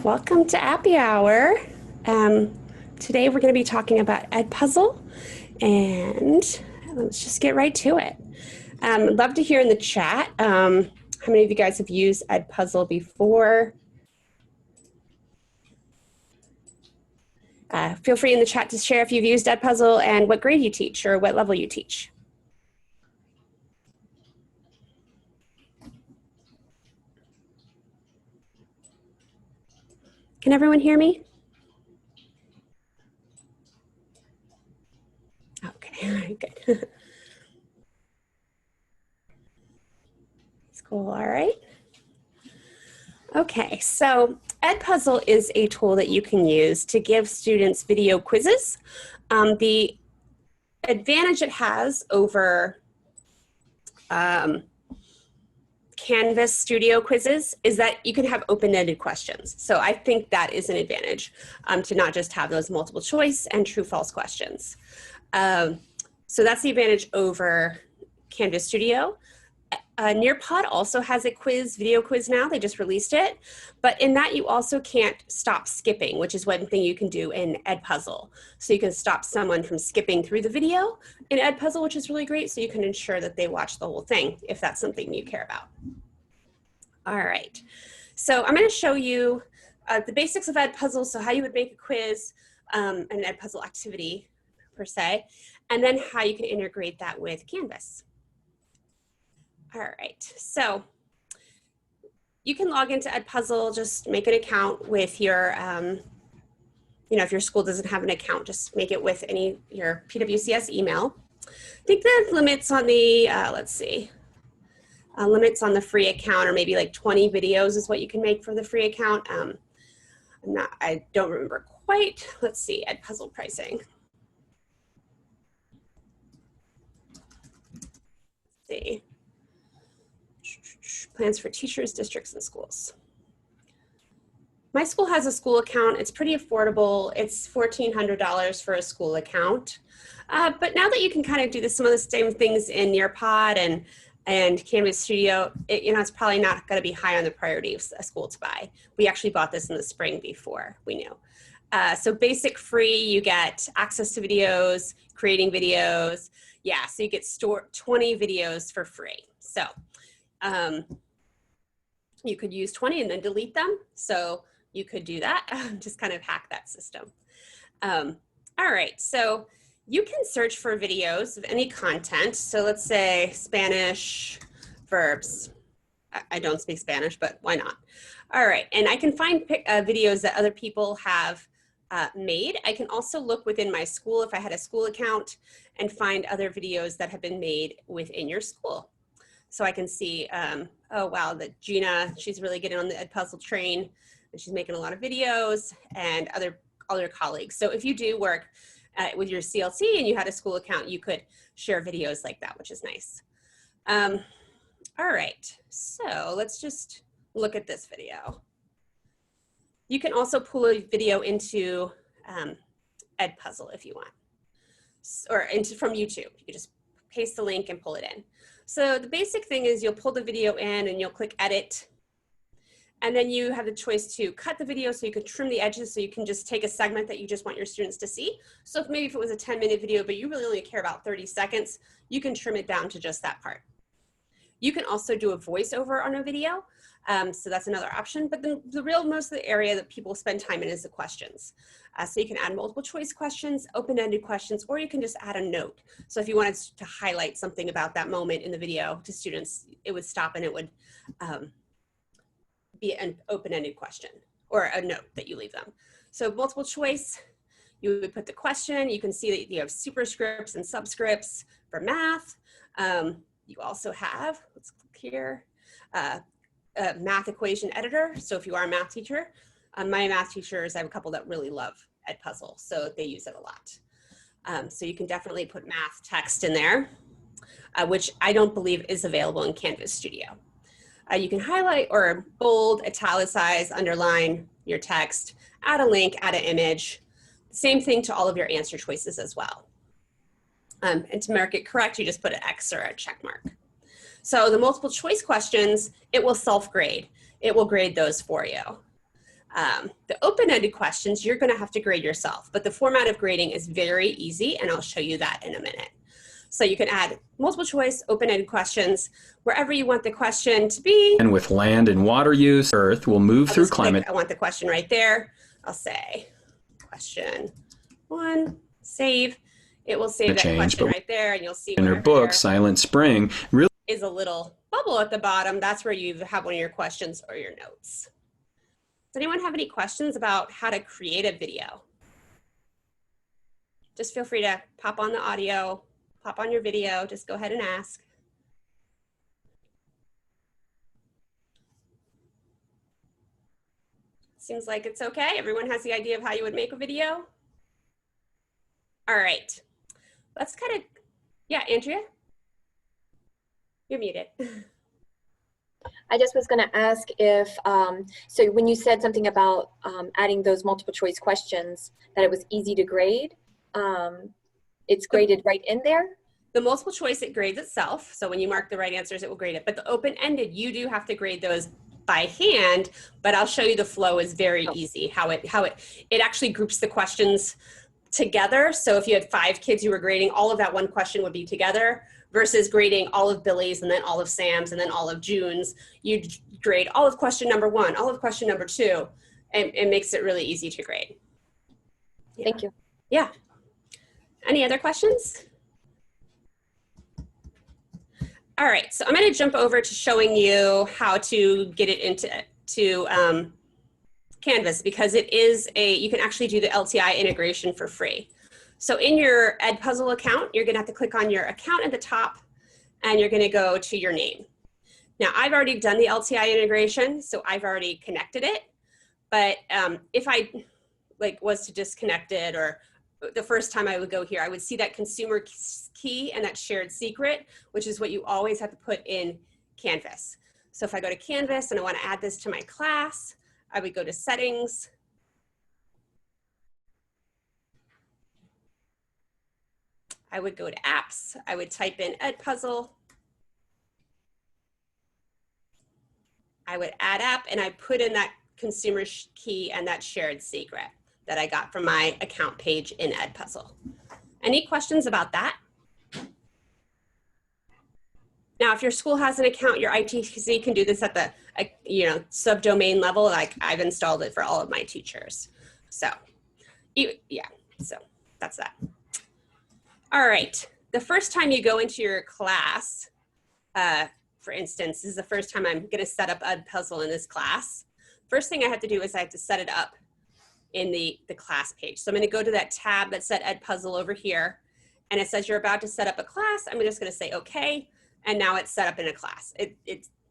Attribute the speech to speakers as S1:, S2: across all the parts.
S1: Welcome to Appy Hour. Today we're going to be talking about Edpuzzle, and let's just get right to it. I'd love to hear in the chat how many of you guys have used Edpuzzle before. Feel free in the chat to share if you've used Edpuzzle and what grade you teach or what level you teach. Can everyone hear me? Okay, all right, good. That's cool, all right. Okay, so Edpuzzle is a tool that you can use to give students video quizzes. The advantage it has over Canvas studio quizzes is that you can have open-ended questions. So I think that is an advantage to not just have those multiple choice and true-false questions. So that's the advantage over Canvas Studio. Nearpod also has a video quiz now. They just released it. But in that, you also can't stop skipping, which is one thing you can do in Edpuzzle. So you can stop someone from skipping through the video in Edpuzzle, which is really great. So you can ensure that they watch the whole thing if that's something you care about. All right. So I'm going to show you the basics of Edpuzzle, so how you would make a quiz, an Edpuzzle activity per se, and then how you can integrate that with Canvas. All right, so you can log into Edpuzzle, just make an account with your, if your school doesn't have an account, just make it with your PWCS email. I think the limits on the, limits on the free account are maybe like 20 videos is what you can make for the free account. I don't remember quite. Let's see, Edpuzzle pricing. Let's see. Plans for teachers, districts, and schools. My school has a school account. It's pretty affordable. It's $1,400 for a school account. But now that you can kind of do some of the same things in Nearpod and Canvas Studio, it's probably not going to be high on the priority of a school to buy. We actually bought this in the spring before we knew. So basic free, you get access to videos, creating videos. Yeah, so you get 20 videos for free. So you could use 20 and then delete them. So you could do that, just kind of hack that system. All right, so you can search for videos of any content. So let's say Spanish verbs. I don't speak Spanish, but why not? All right, and I can find videos that other people have made. I can also look within my school if I had a school account and find other videos that have been made within your school. So I can see, oh wow, that Gina, she's really getting on the Edpuzzle train and she's making a lot of videos, and other colleagues. So if you do work with your CLC and you had a school account, you could share videos like that, which is nice. All right, so let's just look at this video. You can also pull a video into Edpuzzle if you want, or from YouTube. You just paste the link and pull it in. So the basic thing is you'll pull the video in and you'll click edit. And then you have the choice to cut the video so you can trim the edges, so you can just take a segment that you just want your students to see. So if maybe if it was a 10-minute video, but you really only care about 30 seconds, you can trim it down to just that part. You can also do a voiceover on a video. So that's another option, but most of the area that people spend time in is the questions. So you can add multiple choice questions, open-ended questions, or you can just add a note. So if you wanted to highlight something about that moment in the video to students, it would stop and it would be an open-ended question or a note that you leave them. So multiple choice, you would put the question. You can see that you have superscripts and subscripts for math. You also have, let's click here, math equation editor. So if you are a math teacher, my math teachers, I have a couple that really love Edpuzzle, so they use it a lot. So you can definitely put math text in there, which I don't believe is available in Canvas Studio. You can highlight or bold, italicize, underline your text, add a link, add an image. Same thing to all of your answer choices as well. And to mark it correct, you just put an X or a check mark. So the multiple choice questions, it will self-grade. It will grade those for you. The open-ended questions, you're gonna have to grade yourself, but the format of grading is very easy, and I'll show you that in a minute. So you can add multiple choice, open-ended questions, wherever you want the question to be.
S2: And with land and water use, Earth will move through climate.
S1: I want the question right there. I'll say question 1, save. It will save that question right there, and you'll see
S2: in her book, Silent Spring, really
S1: is a little bubble at the bottom. That's where you have one of your questions or your notes. Does anyone have any questions about how to create a video? Just feel free to pop on the audio, pop on your video, just go ahead and ask. Seems like it's okay. Everyone has the idea of how you would make a video. All right, let's kind of, yeah, Andrea? You're muted.
S3: I just was going to ask if, so when you said something about adding those multiple choice questions, that it was easy to grade, it's graded right in there?
S1: The multiple choice, it grades itself. So when you mark the right answers, it will grade it. But the open-ended, you do have to grade those by hand, but I'll show you the flow is very easy, how it actually groups the questions together. So if you had 5 kids you were grading, all of that one question would be together versus grading all of Billy's and then all of Sam's and then all of June's. You grade all of question number 1, all of question number 2, and it makes it really easy to grade. Yeah.
S3: Thank you.
S1: Yeah. Any other questions? All right, so I'm going to jump over to showing you how to get it into Canvas, because it is you can actually do the LTI integration for free. So in your Edpuzzle account, you're going to have to click on your account at the top, and you're going to go to your name. Now, I've already done the LTI integration, so I've already connected it. But if I was to disconnect it, or the first time I would go here, I would see that consumer key and that shared secret, which is what you always have to put in Canvas. So if I go to Canvas and I want to add this to my class, I would go to settings. I would go to apps. I would type in Edpuzzle. I would add app, and I put in that consumer key and that shared secret that I got from my account page in Edpuzzle. Any questions about that? Now, if your school has an account, your ITC can do this at the subdomain level. Like I've installed it for all of my teachers. So yeah, so that's that. All right, the first time you go into your class, for instance, this is the first time I'm gonna set up Edpuzzle in this class. First thing I have to do is I have to set it up in the class page. So I'm gonna go to that tab that said Edpuzzle over here, and it says you're about to set up a class. I'm just gonna say okay, and now it's set up in a class.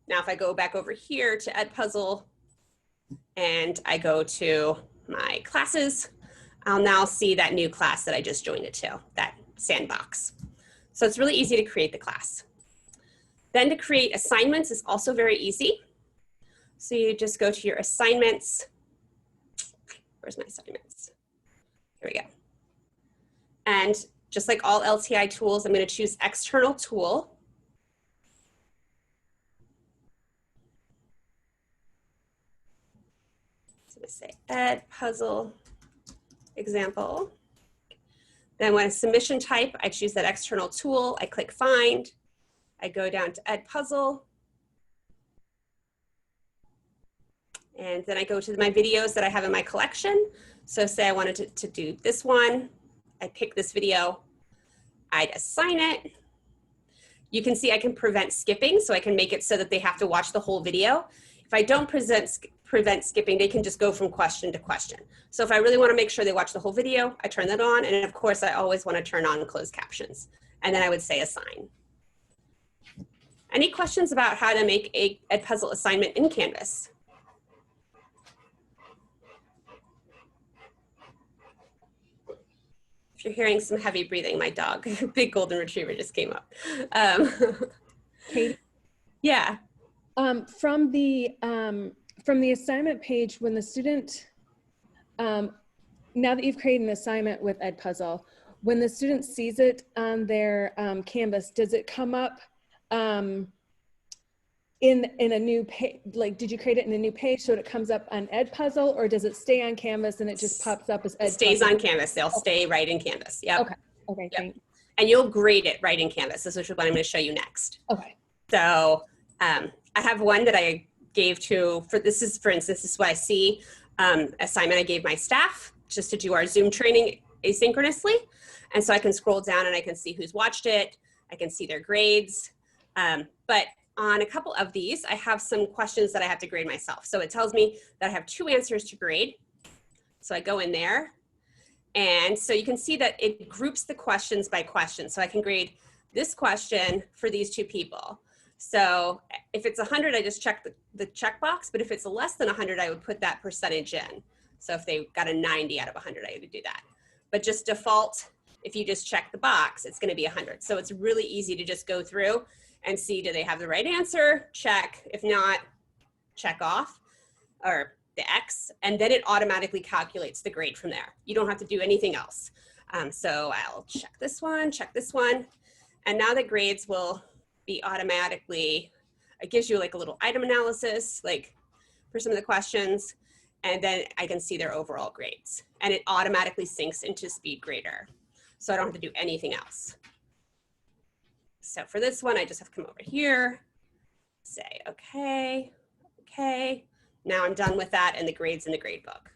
S1: Now if I go back over here to Edpuzzle and I go to my classes, I'll now see that new class that I just joined it to, that sandbox. So it's really easy to create the class. Then to create assignments is also very easy. So you just go to your assignments. Where's my assignments? Here we go. And just like all LTI tools, I'm going to choose external tool. So I'm going to say Edpuzzle example. Then when a submission type, I choose that external tool. I click find. I go down to Edpuzzle. And then I go to my videos that I have in my collection. So say I wanted to do this one. I pick this video. I'd assign it. You can see I can prevent skipping, so I can make it so that they have to watch the whole video. If I don't prevent skipping, they can just go from question to question. So if I really want to make sure they watch the whole video, I turn that on. And of course, I always want to turn on closed captions. And then I would say assign. Any questions about how to make a Edpuzzle assignment in Canvas? If you're hearing some heavy breathing, my dog, big golden retriever, just came up.
S4: Katie?
S1: Yeah.
S4: From the assignment page, when the student, now that you've created an assignment with Edpuzzle, when the student sees it on their Canvas, does it come up in a new page? Like, did you create it in a new page so it comes up on Edpuzzle, or does it stay on Canvas and it just pops up as Edpuzzle?
S1: It stays on Canvas. They'll stay right in Canvas. Yep.
S4: Okay. Okay.
S1: Yep.
S4: Thanks.
S1: And you'll grade it right in Canvas. This is what I'm going to show you next.
S4: Okay.
S1: So I have one that I gave to, for instance, this is what I see assignment I gave my staff just to do our Zoom training asynchronously. And so I can scroll down and I can see who's watched it. I can see their grades. But on a couple of these, I have some questions that I have to grade myself. So it tells me that I have 2 answers to grade. So I go in there. And so you can see that it groups the questions by question. So I can grade this question for these 2 people. So if it's 100, I just check the checkbox. But if it's less than 100, I would put that percentage in. So if they got a 90 out of 100, I would do that. But just default, if you just check the box, it's going to be 100. So it's really easy to just go through and see, do they have the right answer? Check. If not, check off or the X, and then it automatically calculates the grade from there. You don't have to do anything else. So I'll check this one, and now the grades will be automatically, it gives you like a little item analysis, like for some of the questions, and then I can see their overall grades, and it automatically syncs into SpeedGrader. So I don't have to do anything else. So for this one, I just have to come over here, say, okay, okay. Now I'm done with that, and the grade's in the grade book.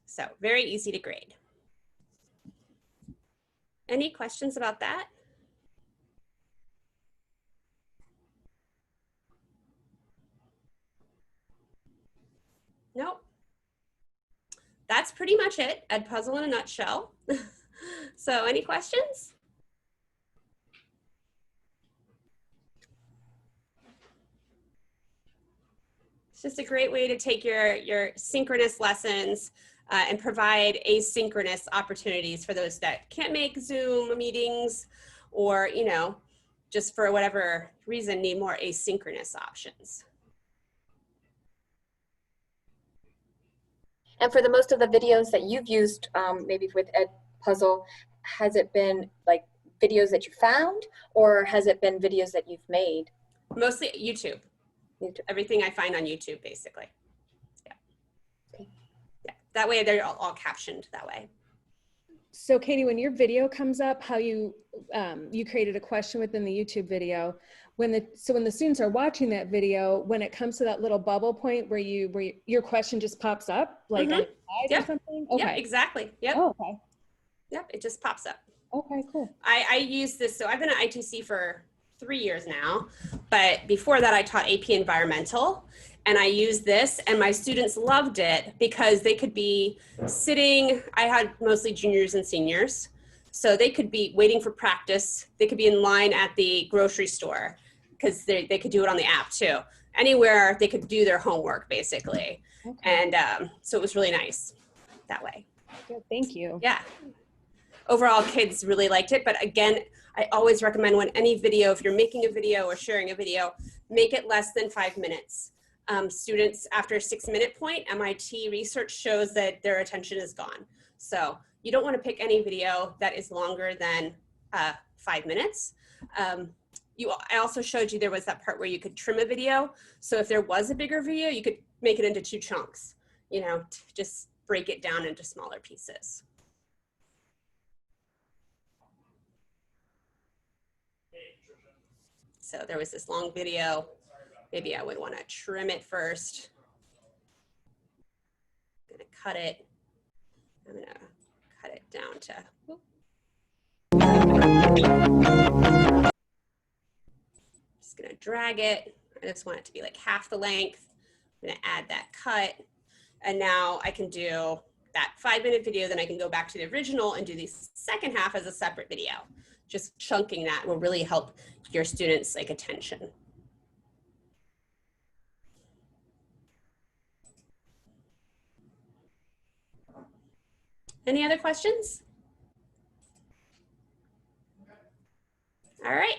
S1: So very easy to grade. Any questions about that? Nope. That's pretty much it. Edpuzzle in a nutshell. So any questions? It's just a great way to take your synchronous lessons and provide asynchronous opportunities for those that can't make Zoom meetings, or, you know, just for whatever reason need more asynchronous options.
S3: And for the most of the videos that you've used, maybe with Edpuzzle, has it been like videos that you found, or has it been videos that you've made?
S1: Mostly YouTube. Everything I find on YouTube, basically. Yeah.
S3: Okay.
S1: Yeah. That way they're all captioned that way.
S4: So Katie, when your video comes up, how you created a question within the YouTube video, when the students are watching that video, when it comes to that little bubble point where your question just pops up, like on the side or something? Okay.
S1: Yep, exactly. Yep.
S4: Oh, okay.
S1: Yep, it just pops up.
S4: Okay, cool.
S1: I use this, so I've been at ITC for 3 years now, but before that I taught AP Environmental, and I used this, and my students loved it because they could be sitting, I had mostly juniors and seniors, so they could be waiting for practice, they could be in line at the grocery store, because they could do it on the app too. Anywhere they could do their homework, basically. Okay. And so it was really nice that way.
S4: Good, thank you.
S1: Yeah. Overall, kids really liked it, but again, I always recommend when any video, if you're making a video or sharing a video, make it less than 5 minutes. Students, after a 6-minute point, MIT research shows that their attention is gone. So you don't want to pick any video that is longer than 5 minutes. I also showed you there was that part where you could trim a video. So if there was a bigger video, you could make it into 2 chunks, you know, just break it down into smaller pieces. So there was this long video. Maybe I would want to trim it first. I'm going to cut it. I'm going to cut it down to, just going to drag it. I just want it to be like half the length. I'm going to add that cut. And now I can do that 5-minute video. Then I can go back to the original and do the second half as a separate video. Just chunking that will really help your students' like attention. Any other questions? All right.